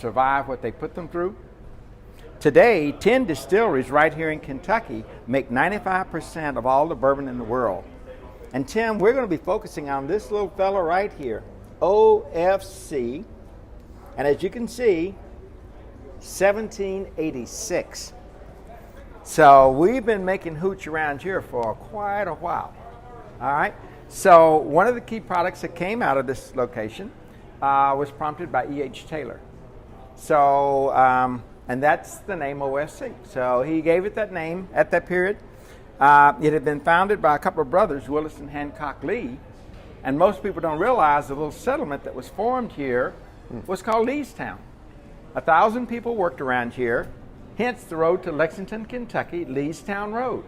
survive what they put them through. Today, 10 distilleries right here in Kentucky make 95% of all the bourbon in the world. And Tim, we're going to be focusing on this little fella right here, OFC. And as you can see, 1786. So we've been making hooch around here for quite a while. All right. So one of the key products that came out of this location was prompted by E.H. Taylor. So, and that's the name OFC. So he gave it that name at that period. It had been founded by a couple of brothers, Willis and Hancock Lee. And most people don't realize the little settlement that was formed here was called Leestown. 1,000 people worked around here, hence the road to Lexington, Kentucky, Leestown Road.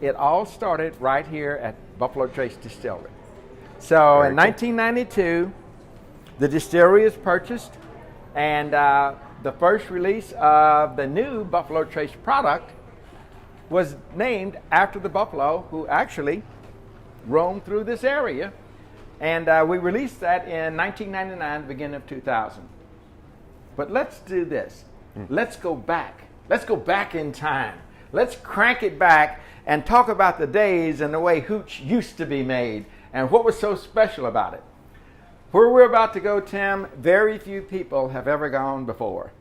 It all started right here at Buffalo Trace Distillery. So in 1992, the distillery is purchased, and the first release of the new Buffalo Trace product was named after the buffalo who actually roamed through this area. And we released that in 1999, the beginning of 2000. But let's do this. Let's go back. Let's go back in time. Let's crank it back and talk about the days and the way hooch used to be made and what was so special about it. Where we're about to go, Tim, very few people have ever gone before.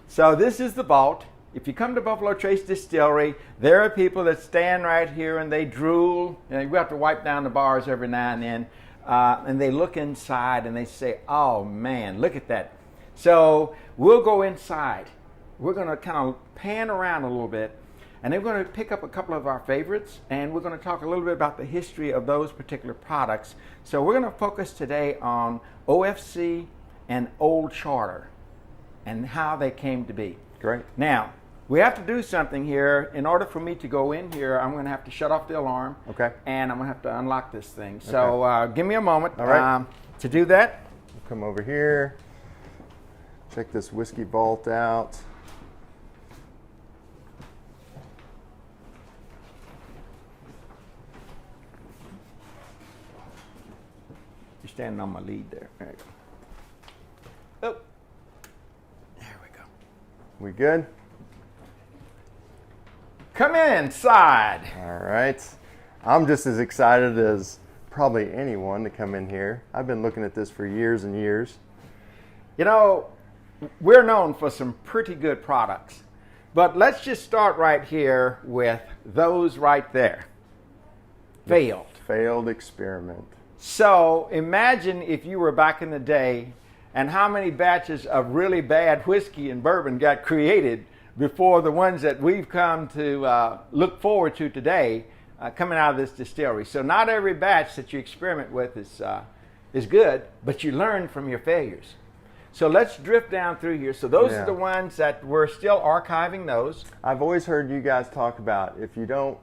So this is the vault. If you come to Buffalo Trace Distillery, there are people that stand right here and they drool. You have to wipe down the bars every now and then. And they look inside and they say, oh man, look at that. So we'll go inside. We're going to kind of pan around a little bit, and then we're going to pick up a couple of our favorites, and we're going to talk a little bit about the history of those particular products. So we're going to focus today on OFC and Old Charter and how they came to be. Great. Now, we have to do something here. In order for me to go in here, I'm going to have to shut off the alarm. Okay. And I'm going to have to unlock this thing. So give me a moment All right. to do that. We'll come over here. Check this whiskey vault out. You're standing on my lead there. There you go. Oh. There we go. We good? Come inside. All right. I'm just as excited as probably anyone to come in here. I've been looking at this for years and years. You know, we're known for some pretty good products, but let's just start right here with those right there. Failed. Failed experiment. So imagine if you were back in the day and how many batches of really bad whiskey and bourbon got created before the ones that we've come to look forward to today coming out of this distillery. So not every batch that you experiment with is good, but you learn from your failures. So let's drift down through here. So those are the ones that we're still archiving those. I've always heard you guys talk about if you don't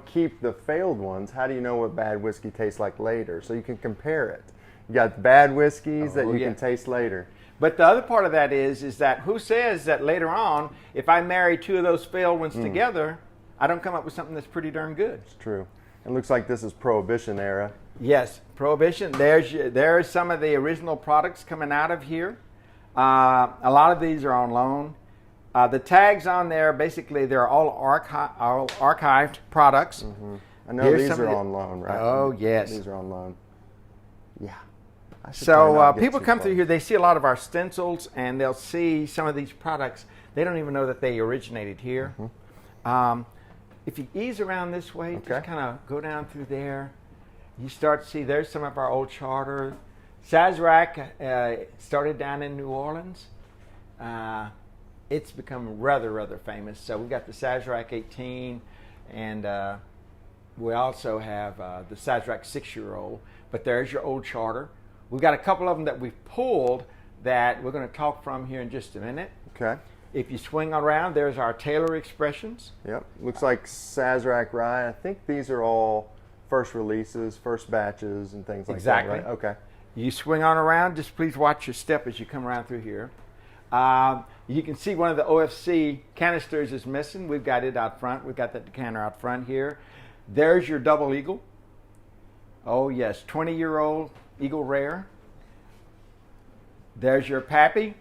keep the failed ones, how do you know what bad whiskey tastes like later? So you can compare it. You got bad whiskeys that you can taste later. But the other part of that is that who says that later on, if I marry two of those failed ones together, I don't come up with something that's pretty darn good. It's true. It looks like this is Prohibition era. Yes, Prohibition. There's some of the original products coming out of here. A lot of these are on loan. The tags on there, basically, they're all archived products. Mm-hmm. I know these are on loan, right? Oh, yes. These are on loan. Yeah. So people come through here, they see a lot of our stencils, and they'll see some of these products. They don't even know that they originated here. Mm-hmm. If you ease around this way, just kind of go down through there, you start to see there's some of our Old Charter. Sazerac started down in New Orleans. It's become rather famous. So we've got the Sazerac 18, and we also have the Sazerac 6-year-old. But there's your Old Charter. We've got a couple of them that we've pulled that we're going to talk from here in just a minute. Okay. If you swing around, there's our Taylor Expressions. Yep. Looks like Sazerac Rye. I think these are all first releases, first batches, and things like that, right? Okay. You swing on around. Just please watch your step as you come around through here. You can see one of the OFC canisters is missing. We've got it out front. We've got that decanter out front here. There's your Double Eagle. Oh, yes. 20-year-old Eagle Rare. There's your Pappy.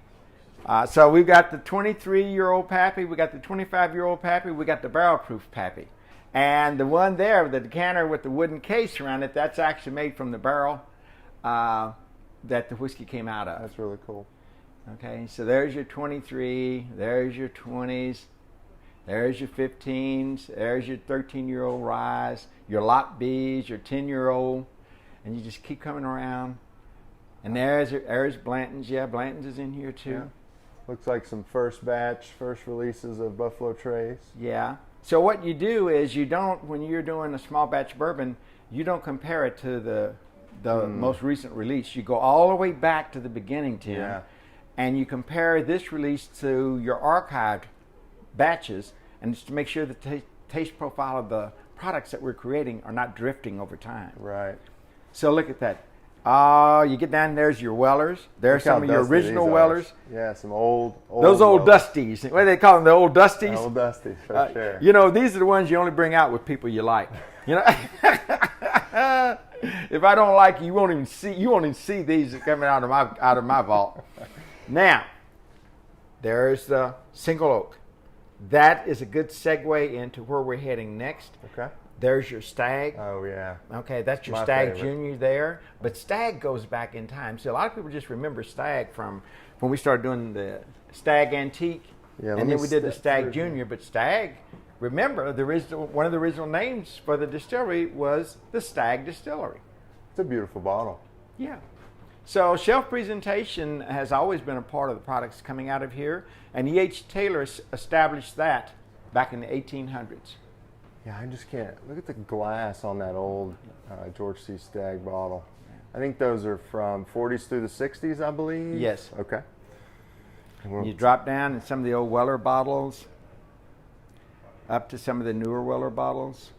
So we've got the 23-year-old Pappy, we got the 25-year-old Pappy, we got the barrel-proof Pappy. And the one there, the decanter with the wooden case around it, that's actually made from the barrel that the whiskey came out of. That's really cool. Okay, so there's your 23, there's your 20s, there's your 15s, there's your 13-year-old Rye, your Lot Bs, your 10-year-old, and you just keep coming around. And there's Blanton's. Yeah, Blanton's is in here too. Yeah. Looks like some first releases of Buffalo Trace. Yeah. So what you do is you don't, when you're doing a small batch bourbon, you don't compare it to the most recent release. You go all the way back to the beginning, Tim. Yeah. And you compare this release to your archived batches, and it's to make sure the taste profile of the products that we're creating are not drifting over time. Right. So look at that. You get down, there's your Wellers. There's Look some of your original Wellers. Yeah, some old Those old Wellers. Dusties. What do they call them? The old Dusties? Old Dusties, for sure. You know, these are the ones you only bring out with people you like. You know, if I don't like you, you won't even see these coming out of my vault. Now, there's the single oak. That is a good segue into where we're heading next. Okay. There's your Stag. Oh, yeah. Okay, that's your My Stag favorite. Junior there. But Stag goes back in time. So a lot of people just remember Stag from when we started doing the Stag Antique. Yeah, and then we did the Stag Junior. But Stag, remember, one of the original names for the distillery was the Stag Distillery. It's a beautiful bottle. Yeah. So shelf presentation has always been a part of the products coming out of here. And E.H. Taylor established that back in the 1800s. Yeah, I just can't. Look at the glass on that old George C. Stagg bottle. I think those are from 40s through the 60s, I believe. Yes. Okay. You drop down in some of the old Weller bottles, up to some of the newer Weller bottles.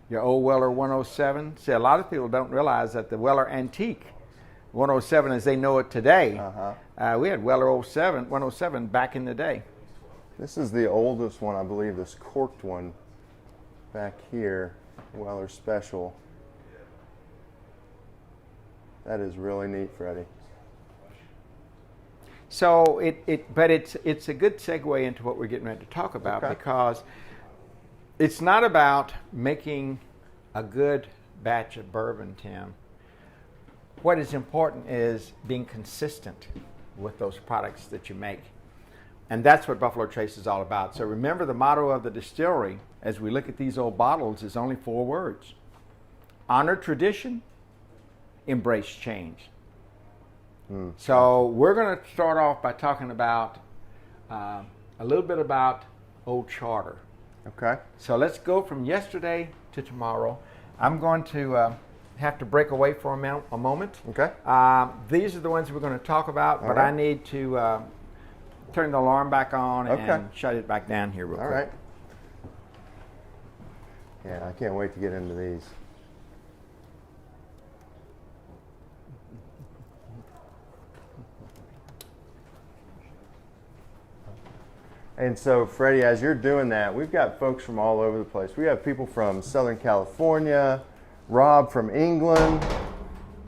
Your old Weller 107. See, a lot of people don't realize that the Weller Antique 107, as they know it today, we had Weller 107 back in the day. This is the oldest one, I believe, this corked one back here, Weller Special. That is really neat, Freddie. So it's a good segue into what we're getting ready to talk about, because it's not about making a good batch of bourbon, Tim. What is important is being consistent with those products that you make. And that's what Buffalo Trace is all about. So remember, the motto of the distillery, as we look at these old bottles, is only 4 words. Honor tradition, embrace change. So we're going to start off by talking about a little bit about Old Charter. Okay. So let's go from yesterday to tomorrow. I'm going to have to break away for a moment. Okay. These are the ones we're going to talk about, but right. I need to turn the alarm back on and shut it back down here real quick. All right. Yeah, I can't wait to get into these. And so, Freddie, as you're doing that, we've got folks from all over the place. We have people from Southern California, Rob from England,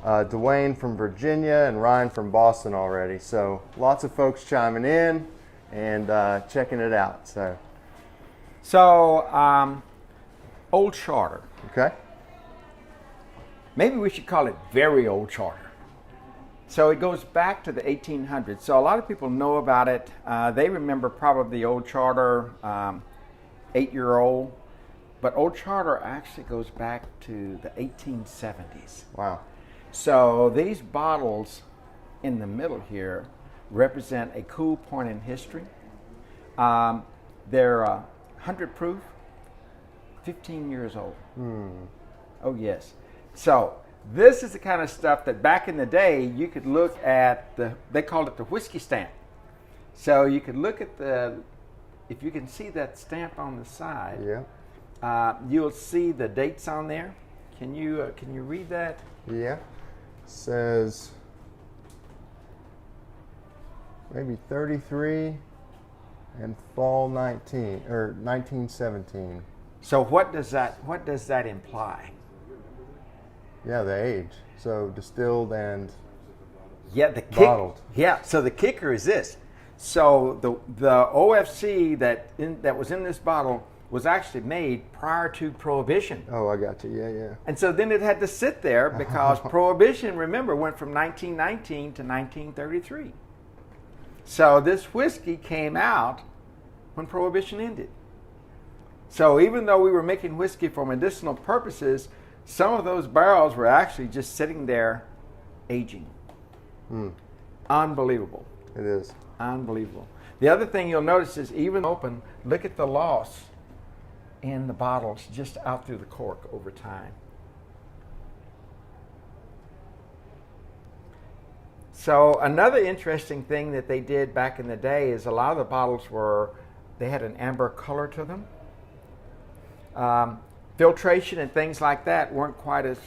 Dwayne from Virginia, and Ryan from Boston already. So lots of folks chiming in and checking it out. So, Old Charter. Okay. Maybe we should call it Very Old Charter. So it goes back to the 1800s. So a lot of people know about it. They remember probably the Old Charter 8-year-old. But Old Charter actually goes back to the 1870s. Wow. So these bottles in the middle here represent a cool point in history. They're 100 proof, 15 years old. Oh, yes. So this is the kind of stuff that back in the day you could look at they called it the whiskey stamp. So you could look at if you can see that stamp on the side, you'll see the dates on there. Can you read that? Yeah. Says maybe 33 and fall 1917. So what does that imply? Yeah, the age. So distilled and Yeah, the kick. Bottled. Yeah, so the kicker is this. So the OFC that was in this bottle was actually made prior to Prohibition. Oh, I got you. Yeah, yeah. And so then it had to sit there because Prohibition, remember, went from 1919 to 1933. So this whiskey came out when Prohibition ended. So even though we were making whiskey for medicinal purposes, some of those barrels were actually just sitting there aging. Unbelievable. It is. Unbelievable. The other thing you'll notice is even open, look at the loss in the bottles just out through the cork over time. So another interesting thing that they did back in the day is a lot of the bottles they had an amber color to them. Filtration and things like that weren't quite as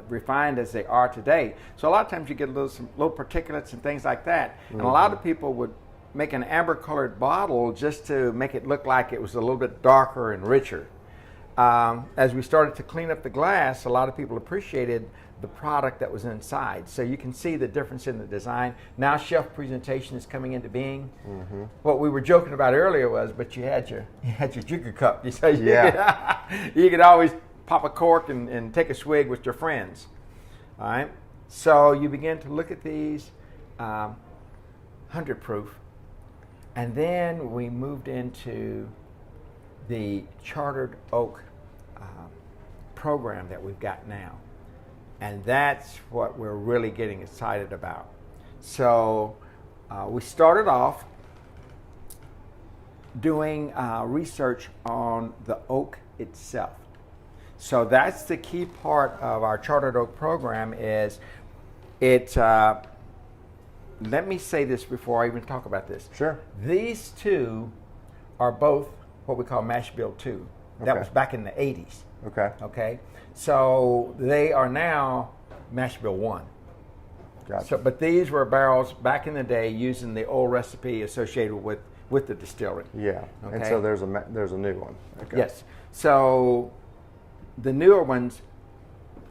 refined as they are today. So a lot of times you get some little particulates and things like that. And a lot of people would make an amber colored bottle just to make it look like it was a little bit darker and richer. As we started to clean up the glass, a lot of people appreciated the product that was inside. So you can see the difference in the design. Now shelf presentation is coming into being. What we were joking about earlier was, but you had your jigger cup. So you could always pop a cork and take a swig with your friends. All right. So you begin to look at these 100 proof, and then we moved into the chartered oak program that we've got now. And that's what we're really getting excited about. So we started off doing research on the oak itself. So that's the key part of our chartered oak program is it, let me say this before I even talk about this. Sure. These two are both what we call Mash Bill 2. That was back in the 80s. Okay. Okay. So they are now Mash Bill 1. Gotcha. So, but these were barrels back in the day using the old recipe associated with the distillery. Yeah. Okay. And so there's a new one. Okay. Yes. So the newer ones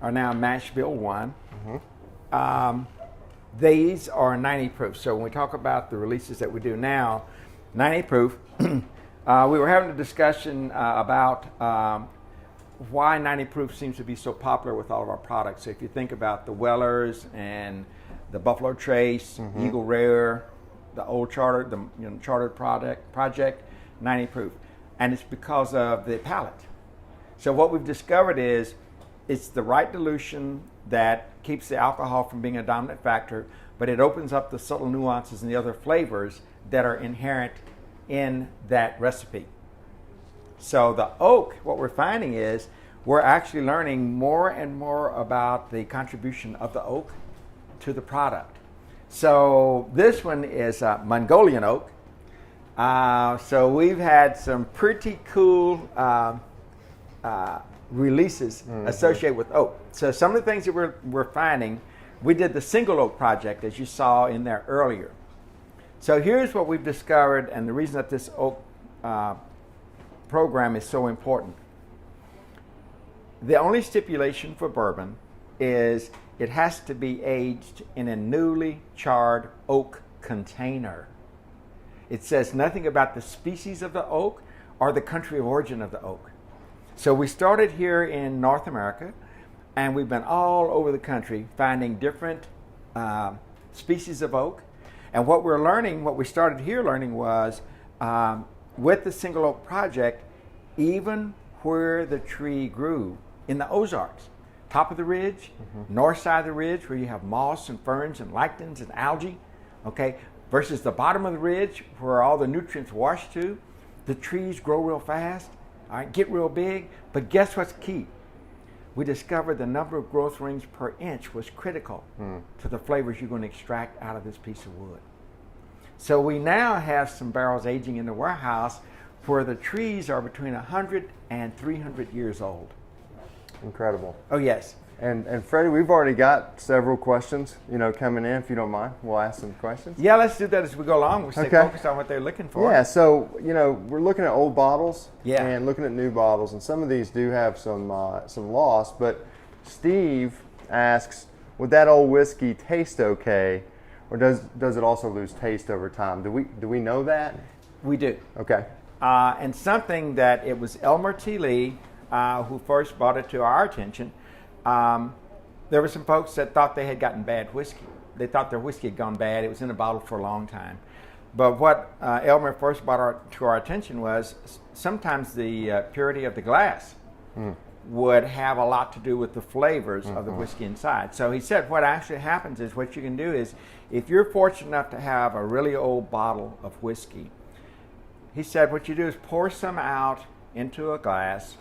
are now Mash Bill 1. These are 90 proof. So when we talk about the releases that we do now, 90 proof. We were having a discussion about why 90 proof seems to be so popular with all of our products. So if you think about the Wellers and the Buffalo Trace, Eagle Rare, the old Chartered, the Chartered project, 90 proof. And it's because of the palate. So what we've discovered is it's the right dilution that keeps the alcohol from being a dominant factor, but it opens up the subtle nuances and the other flavors that are inherent in that recipe. So the oak, what we're finding is we're actually learning more and more about the contribution of the oak to the product. So this one is Mongolian oak. So we've had some pretty cool releases associated with oak. So some of the things that we're finding, we did the single oak project as you saw in there earlier. So here's what we've discovered, and the reason that this oak program is so important. The only stipulation for bourbon is it has to be aged in a newly charred oak container. It says nothing about the species of the oak or the country of origin of the oak. So we started here in North America, and we've been all over the country finding different species of oak. And what we're learning, what we started here learning was with the single oak project, even where the tree grew in the Ozarks, top of the ridge, north side of the ridge where you have moss and ferns and lichens and algae, okay, versus the bottom of the ridge where all the nutrients wash to, the trees grow real fast, all right, get real big, but guess what's key? We discovered the number of growth rings per inch was critical to the flavors you're going to extract out of this piece of wood. So we now have some barrels aging in the warehouse where the trees are between 100 and 300 years old. Incredible. Oh, yes. And Freddie, we've already got several questions, coming in. If you don't mind, we'll ask some questions. Yeah, let's do that as we go along. We'll stay focused on what they're looking for. Yeah, so, we're looking at old bottles and looking at new bottles, and some of these do have some loss, but Steve asks, would that old whiskey taste okay, or does it also lose taste over time? Do we know that? We do. Okay. And something that it was Elmer T. Lee who first brought it to our attention. There were some folks that thought they had gotten bad whiskey. They thought their whiskey had gone bad. It was in a bottle for a long time. But what Elmer first brought to our attention was sometimes the purity of the glass would have a lot to do with the flavors of the whiskey inside. So he said what actually happens is what you can do is if you're fortunate enough to have a really old bottle of whiskey, he said what you do is pour some out into a glass,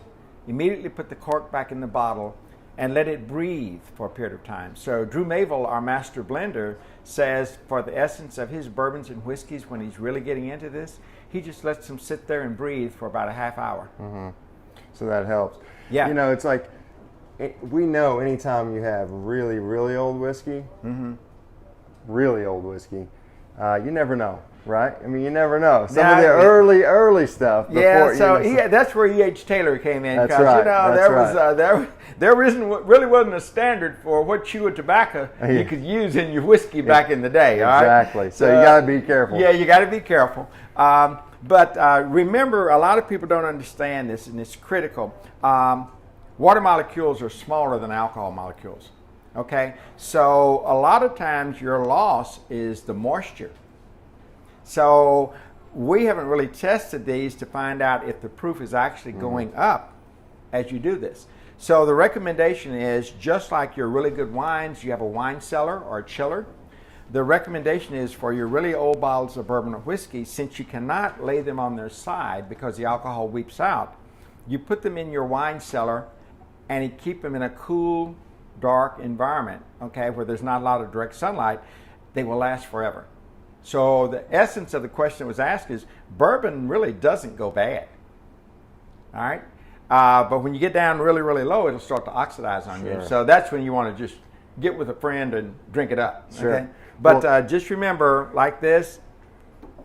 immediately put the cork back in the bottle, and let it breathe for a period of time. So Drew Mavell, our master blender, says for the essence of his bourbons and whiskeys, when he's really getting into this, he just lets them sit there and breathe for about a half hour. So that helps. Yeah. You know, it's like, we know anytime you have really, really old whiskey, really old whiskey, you never know. Right? I mean, you never know. Some of the early stuff. Yeah, that's where E.H. Taylor came in. That's right. You know, there really wasn't a standard for what chewing tobacco you could use in your whiskey back in the day. Exactly. Right? So you got to be careful. Yeah, you got to be careful. But remember, a lot of people don't understand this, and it's critical. Water molecules are smaller than alcohol molecules. Okay? So a lot of times your loss is the moisture. So we haven't really tested these to find out if the proof is actually going up as you do this. So the recommendation is, just like your really good wines, you have a wine cellar or a chiller. The recommendation is for your really old bottles of bourbon or whiskey, since you cannot lay them on their side because the alcohol weeps out, you put them in your wine cellar and you keep them in a cool, dark environment, okay, where there's not a lot of direct sunlight. They will last forever. So the essence of the question that was asked is, bourbon really doesn't go bad, all right? But when you get down really, really low, it'll start to oxidize on you. So that's when you want to just get with a friend and drink it up, okay? But just remember, like this,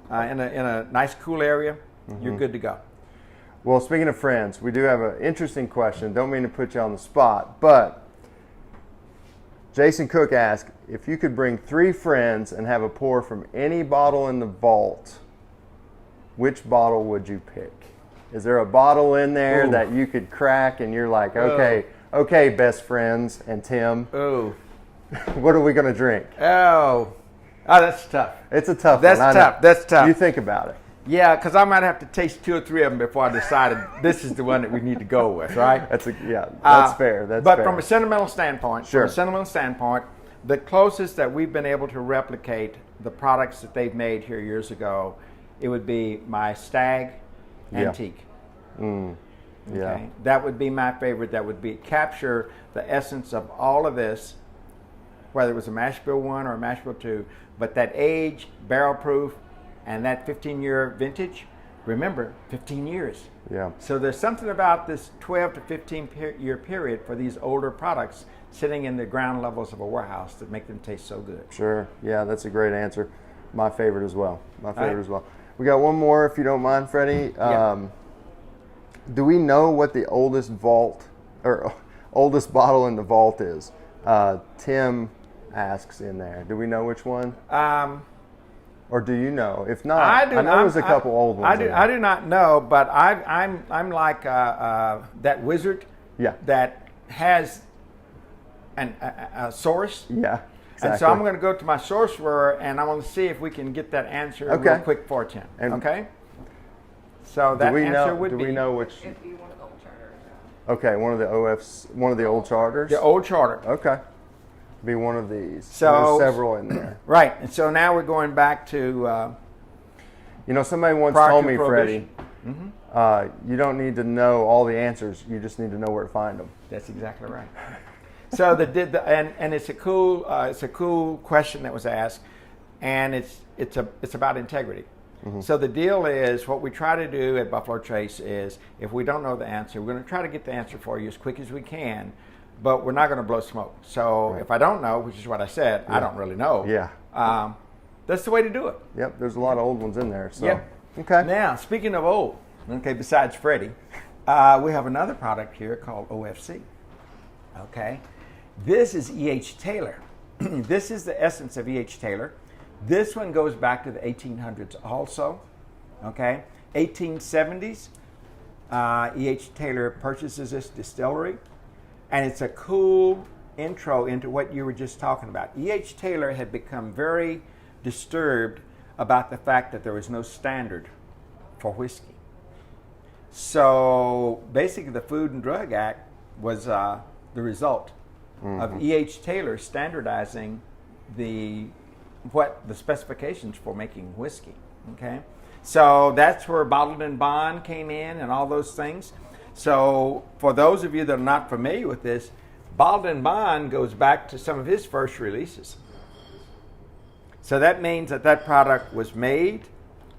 in a nice, cool area, you're good to go. Well, speaking of friends, we do have an interesting question. Don't mean to put you on the spot, but Jason Cook asked, if you could bring 3 friends and have a pour from any bottle in the vault, which bottle would you pick? Is there a bottle in there that you could crack and you're like, okay, best friends and Tim, what are we going to drink? Oh, that's tough. It's a tough one. That's tough. You think about it. Yeah, because I might have to taste 2 or 3 of them before I decided this is the one that we need to go with, right? That's fair. That's but fair. From a sentimental standpoint, the closest that we've been able to replicate the products that they've made here years ago, it would be my Stag Antique. Okay? That would be my favorite. That would be capture the essence of all of this, whether it was a mash bill 1 or a mash bill 2, but that age, barrel proof, and that 15-year vintage, remember, 15 years. Yeah. So there's something about this 12 to 15-year period for these older products sitting in the ground levels of a warehouse that make them taste so good. Sure. Yeah, that's a great answer. My favorite as well. We got one more, if you don't mind, Freddie. Do we know what the oldest vault or oldest bottle in the vault is? Tim asks in there. Do we know which one? Or do you know? If not, I know there's a couple old ones. I do not know, but I'm like that wizard that has a source. Yeah, exactly. And so I'm going to go to my source drawer and I want to see if we can get that answer real quick for Tim. Okay. So that answer would be. Do we know which? It'd be one of the old charters. Okay, one of the OFs, one of the old charters. The old charter. Okay. Be one of these. So there's several in there. Right, and so now we're going back to. Somebody once told me, Freddie, you don't need to know all the answers. You just need to know where to find them. That's exactly right. So and it's a cool question that was asked, and it's about integrity. So the deal is, what we try to do at Buffalo Trace is, if we don't know the answer, we're going to try to get the answer for you as quick as we can. But we're not going to blow smoke. So if I don't know, which is what I said, I don't really know. Yeah. That's the way to do it. Yep. There's a lot of old ones in there. So. Yep. Okay. Now, speaking of old, besides Freddie, we have another product here called OFC. Okay. This is E.H. Taylor. This is the essence of E.H. Taylor. This one goes back to the 1800s also. Okay, 1870s, E.H. Taylor purchases this distillery, and it's a cool intro into what you were just talking about. E.H. Taylor had become very disturbed about the fact that there was no standard for whiskey. So basically the Food and Drug Act was the result of E.H. Taylor standardizing the specifications for making whiskey. Okay, so that's where bottled and bond came in and all those things. So for those of you that are not familiar with this, bottled and bond goes back to some of his first releases. So that means that that product was made,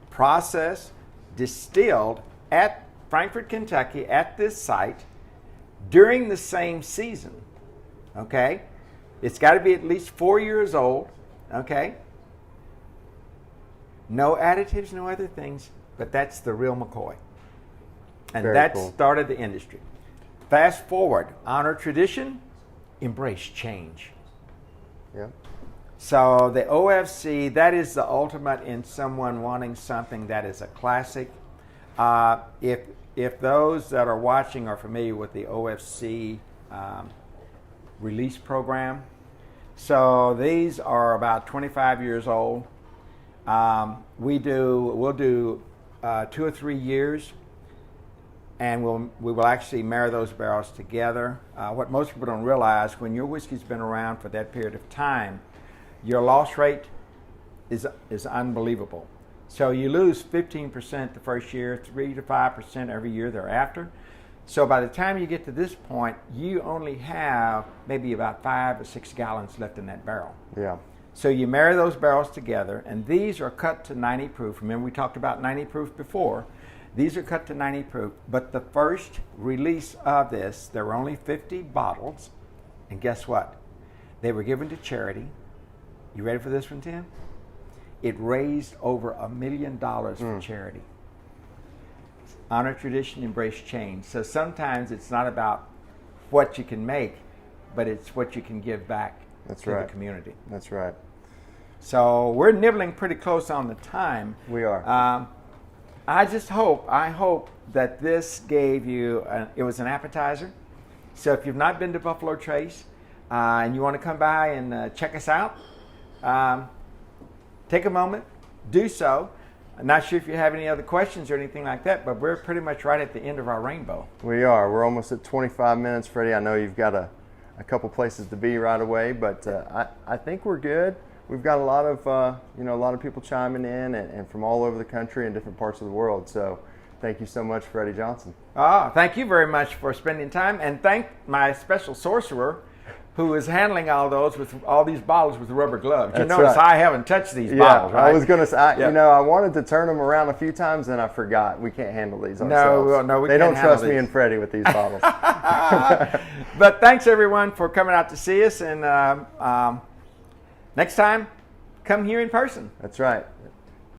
processed, distilled at Frankfort, Kentucky, at this site during the same season. Okay, it's got to be at least 4 years old. Okay, no additives, no other things, but that's the real McCoy, and Very that cool. started the industry. Fast forward, honor tradition, embrace change. Yeah. So the OFC, that is the ultimate in someone wanting something that is a classic. If those that are watching are familiar with the OFC release program, so these are about 25 years old. We'll do 2 or 3 years, and we will actually marry those barrels together. What most people don't realize, when your whiskey's been around for that period of time, your loss rate is unbelievable. So you lose 15% the first year, 3 to 5% every year thereafter. So by the time you get to this point, you only have maybe about 5 or 6 gallons left in that barrel. Yeah. So you marry those barrels together, and these are cut to 90 proof. Remember, we talked about 90 proof before. These are cut to 90 proof, but the first release of this, there were only 50 bottles, and guess what? They were given to charity. You ready for this one, Tim? It raised over $1 million for charity. Honor tradition, embrace change. So sometimes it's not about what you can make, but it's what you can give back to the community. That's right. So we're nibbling pretty close on the time. We are. I hope that this gave you, it was an appetizer. So if you've not been to Buffalo Trace and you want to come by and check us out, take a moment, do so. I'm not sure if you have any other questions or anything like that, but we're pretty much right at the end of our rainbow. We are. We're almost at 25 minutes, Freddie. I know you've got a couple places to be right away, but I think we're good. We've got a lot of people chiming in and from all over the country and different parts of the world. So thank you so much, Freddie Johnson. Thank you very much for spending time, and thank my special sorcerer who is handling all those with all these bottles with rubber gloves. You notice I haven't touched these bottles, right? I was going to say, I wanted to turn them around a few times and I forgot. We can't handle these ourselves. No, we They can't don't trust handle me and Freddie with these bottles. But thanks everyone for coming out to see us, and next time, come here in person. That's right.